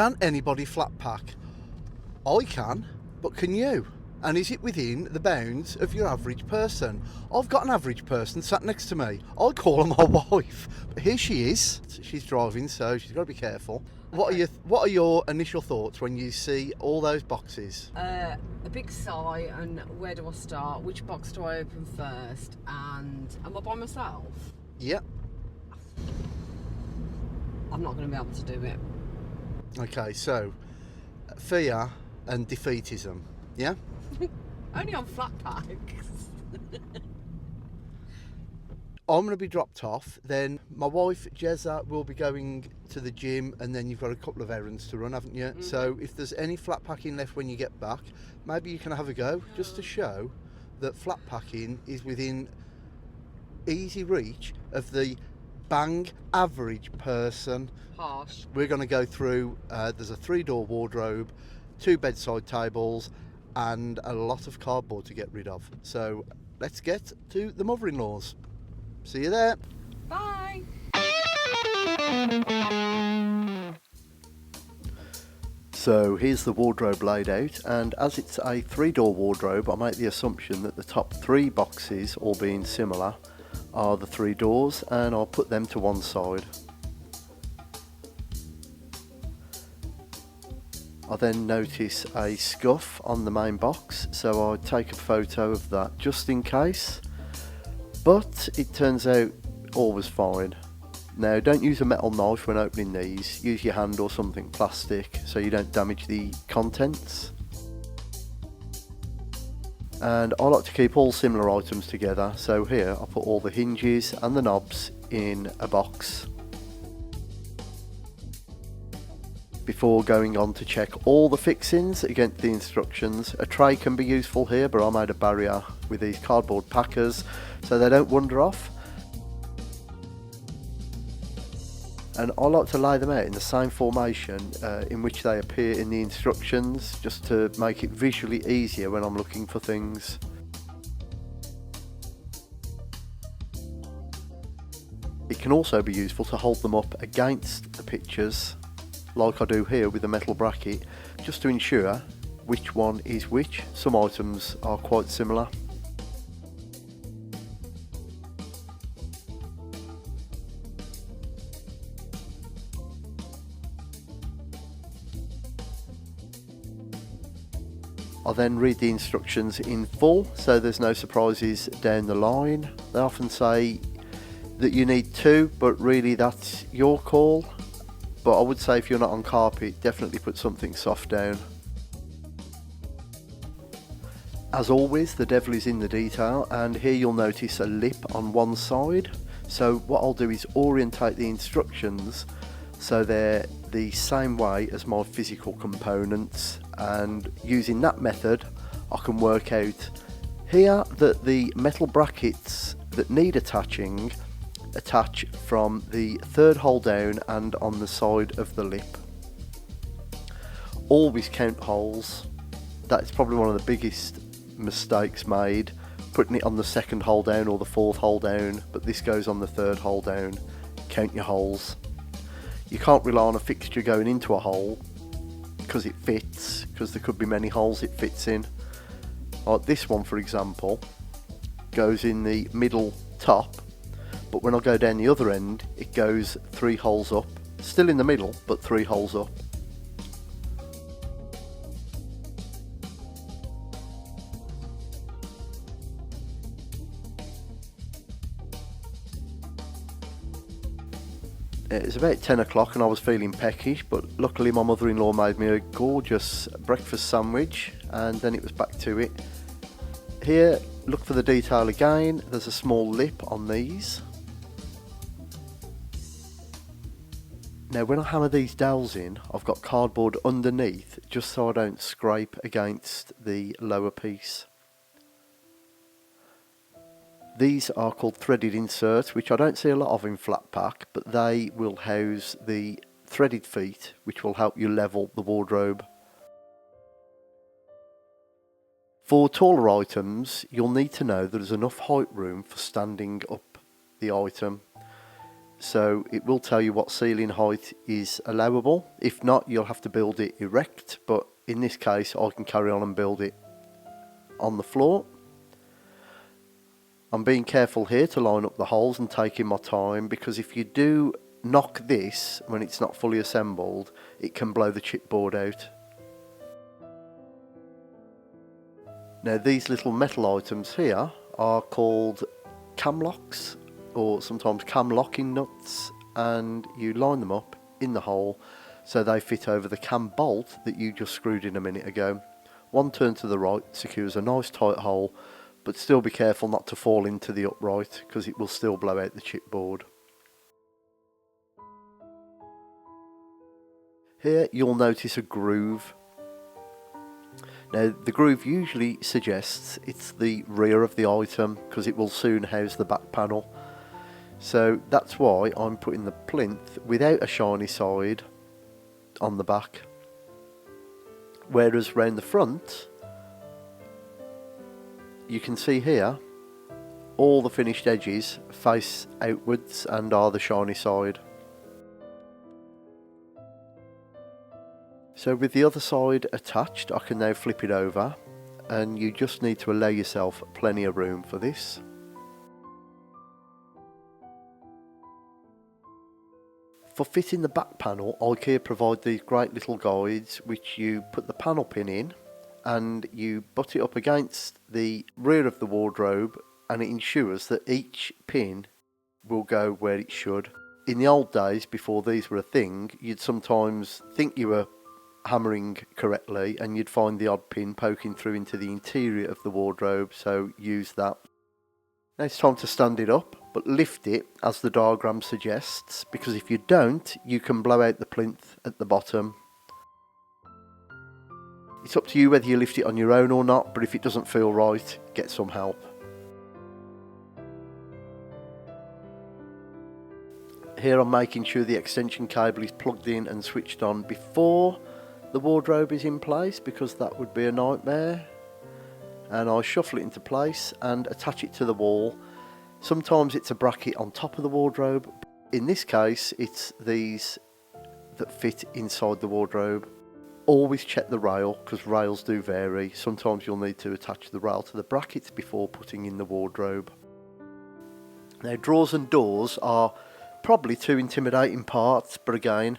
Can anybody flat pack? I can, but can you? And is it within the bounds of your average person? I've got an average person sat next to me. I call her my wife, but here she is. She's driving, so she's got to be careful. Okay. What are your initial thoughts when you see all those boxes? A big sigh, and where do I start? Which box do I open first? And am I by myself? Yep. I'm not going to be able to do it. Okay, so fear and defeatism. Yeah. Only on Flatpack. I'm going to be dropped off, then my wife Jezza will be going to the gym, and then you've got a couple of errands to run, haven't you? Mm-hmm. So if there's any flat packing left when you get back, maybe you can have a go, just to show that flat packing is within easy reach of the bang average person. Harsh. We're going to go through, there's a 3-door wardrobe, 2 bedside tables, and a lot of cardboard to get rid of. So let's get to the mother-in-laws. See you there. Bye. So here's the wardrobe laid out, and as it's a 3-door wardrobe, I make the assumption that the top 3 boxes, all being similar, are the 3 doors, and I'll put them to one side. I then notice a scuff on the main box, so I take a photo of that just in case, but it turns out all was fine. Now, don't use a metal knife when opening these, use your hand or something plastic so you don't damage the contents. And I like to keep all similar items together, so here I put all the hinges and the knobs in a box before going on to check all the fixings against the instructions. A tray can be useful here, but I made a barrier with these cardboard packers so they don't wander off. And I like to lay them out in the same formation in which they appear in the instructions, just to make it visually easier when I'm looking for things. It can also be useful to hold them up against the pictures, like I do here with the metal bracket, just to ensure which one is which. Some items are quite similar. I then read the instructions in full, so there's no surprises down the line. They often say that you need 2, but really that's your call. But I would say if you're not on carpet, definitely put something soft down. As always, the devil is in the detail, and here you'll notice a lip on one side. So what I'll do is orientate the instructions so they're the same way as my physical components, and using that method I can work out here that the metal brackets that need attaching attach from the 3rd hole down and on the side of the lip. Always count holes. That's probably one of the biggest mistakes made, putting it on the 2nd hole down or the 4th hole down, but this goes on the 3rd hole down. Count your holes. You can't rely on a fixture going into a hole because it fits, because there could be many holes it fits in. Like this one, for example, goes in the middle top, but when I go down the other end it goes 3 holes up, still in the middle but 3 holes up. It was about 10 o'clock and I was feeling peckish, but luckily my mother-in-law made me a gorgeous breakfast sandwich, and then it was back to it. Here, look for the detail again. There's a small lip on these. Now when I hammer these dowels in, I've got cardboard underneath just so I don't scrape against the lower piece. These are called threaded inserts, which I don't see a lot of in Flatpack, but they will house the threaded feet, which will help you level the wardrobe. For taller items, you'll need to know that there's enough height room for standing up the item. so it will tell you what ceiling height is allowable. If not, you'll have to build it erect, but in this case I can carry on and build it on the floor. I'm being careful here to line up the holes and taking my time, because if you do knock this when it's not fully assembled, it can blow the chipboard out. Now these little metal items here are called cam locks, or sometimes cam locking nuts, and you line them up in the hole so they fit over the cam bolt that you just screwed in a minute ago. One turn to the right secures a nice tight hole, but still be careful not to fall into the upright, because it will still blow out the chipboard. Here you'll notice a groove. Now the groove usually suggests it's the rear of the item, because it will soon house the back panel. So that's why I'm putting the plinth without a shiny side on the back. Whereas round the front, you can see here all the finished edges face outwards and are the shiny side. So with the other side attached, I can now flip it over, and you just need to allow yourself plenty of room for this. For fitting the back panel, IKEA provide these great little guides which you put the panel pin in and you butt it up against the rear of the wardrobe, and it ensures that each pin will go where it should. In the old days, before these were a thing, you'd sometimes think you were hammering correctly and you'd find the odd pin poking through into the interior of the wardrobe, so use that. Now it's time to stand it up, but lift it as the diagram suggests, because if you don't, you can blow out the plinth at the bottom. It's up to you whether you lift it on your own or not, but if it doesn't feel right, get some help. Here I'm making sure the extension cable is plugged in and switched on before the wardrobe is in place, because that would be a nightmare. And I shuffle it into place and attach it to the wall. Sometimes it's a bracket on top of the wardrobe. In this case, it's these that fit inside the wardrobe. Always check the rail, because rails do vary. Sometimes you'll need to attach the rail to the brackets before putting in the wardrobe. Now drawers and doors are probably two intimidating parts, but again,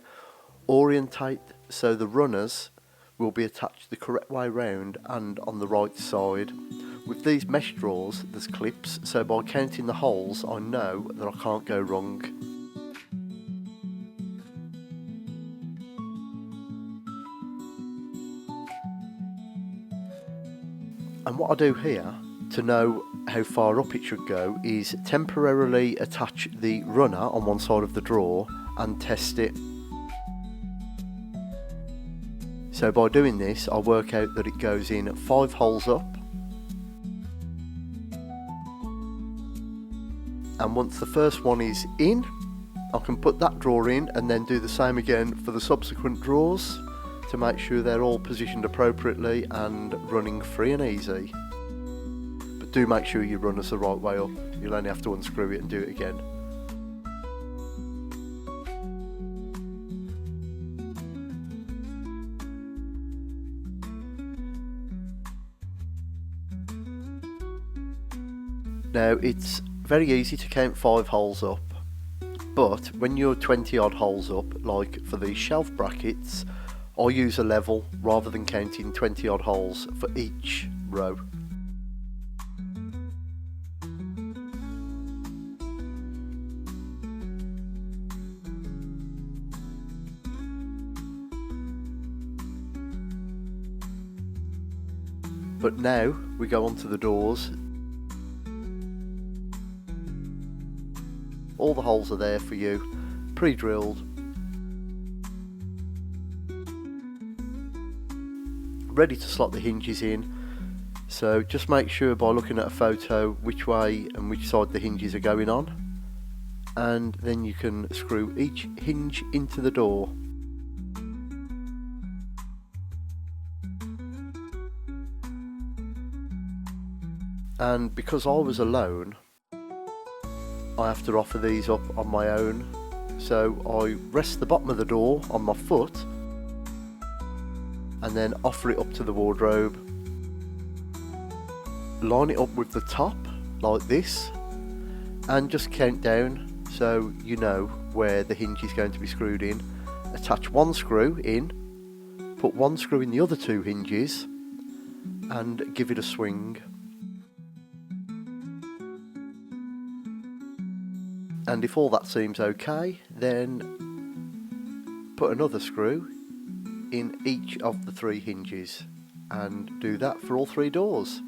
orientate so the runners will be attached the correct way round and on the right side. With these mesh drawers, there's clips, so by counting the holes I know that I can't go wrong. And what I do here to know how far up it should go is temporarily attach the runner on one side of the drawer and test it. So by doing this, I work out that it goes in 5 holes up, and once the first one is in, I can put that drawer in and then do the same again for the subsequent drawers to make sure they're all positioned appropriately and running free and easy. But do make sure your runner's the right way up. You'll only have to unscrew it and do it again. Now it's very easy to count 5 holes up, but when you're 20 odd holes up, like for these shelf brackets, I use a level rather than counting 20 odd holes for each row. But now we go on to the doors. All the holes are there for you, pre-drilled. Ready to slot the hinges in. So just make sure by looking at a photo which way and which side the hinges are going on. And then you can screw each hinge into the door. And because I was alone, I have to offer these up on my own. So I rest the bottom of the door on my foot and then offer it up to the wardrobe. Line it up with the top like this and just count down so you know where the hinge is going to be screwed in. Attach one screw in, put one screw in the other two hinges and give it a swing. And if all that seems okay, then put another screw in each of the three hinges and do that for all three doors.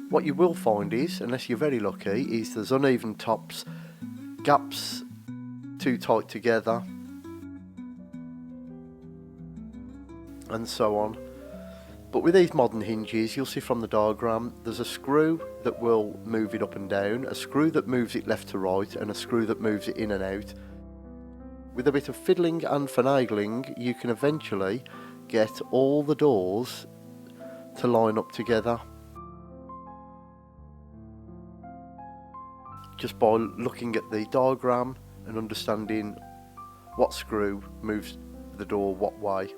What you will find is, unless you're very lucky, is there's uneven tops, gaps too tight together, and so on. But with these modern hinges, you'll see from the diagram, there's a screw that will move it up and down, a screw that moves it left to right, and a screw that moves it in and out. With a bit of fiddling and finagling, you can eventually get all the doors to line up together. Just by looking at the diagram and understanding what screw moves the door what way.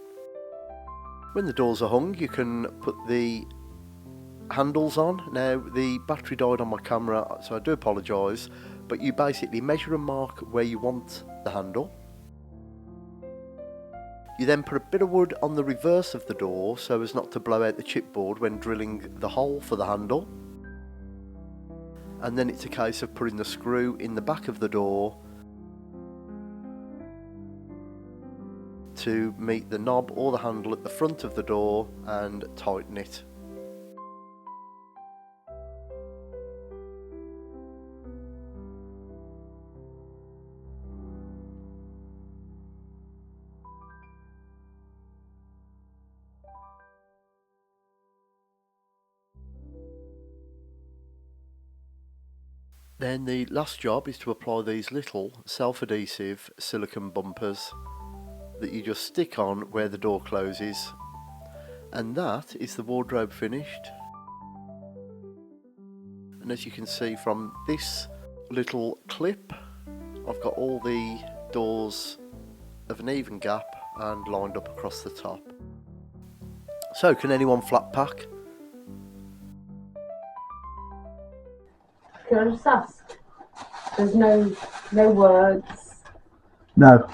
When the doors are hung, you can put the handles on. Now, the battery died on my camera, so I do apologise, but you basically measure and mark where you want the handle. You then put a bit of wood on the reverse of the door so as not to blow out the chipboard when drilling the hole for the handle. And then it's a case of putting the screw in the back of the door to meet the knob or the handle at the front of the door and tighten it. Then the last job is to apply these little self-adhesive silicone bumpers that you just stick on where the door closes, and that is the wardrobe finished. And as you can see from this little clip, I've got all the doors of an even gap and lined up across the top. So, can anyone flat pack? Can I just ask? There's no words. No.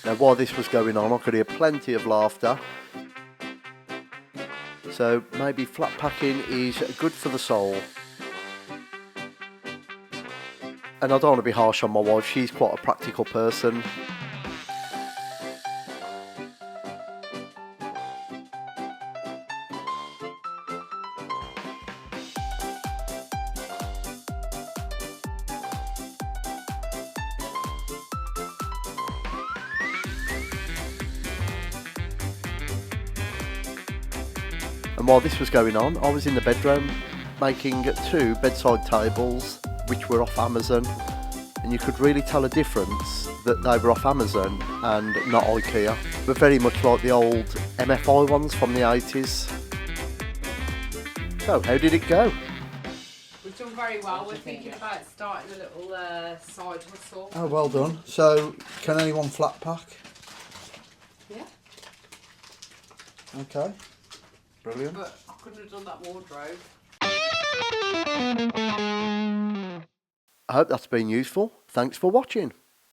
Now, while this was going on, I could hear plenty of laughter. So maybe flat packing is good for the soul. And I don't want to be harsh on my wife, she's quite a practical person. And while this was going on, I was in the bedroom making 2 bedside tables which were off Amazon, and you could really tell a difference that they were off Amazon and not IKEA. They're very much like the old MFI ones from the 80s. So how did it go? We've done very well. We're thinking about starting a little side hustle. Oh, well done. So, can anyone flat pack? Yeah. Okay. Brilliant. But I couldn't have done that wardrobe. I hope that's been useful. Thanks for watching.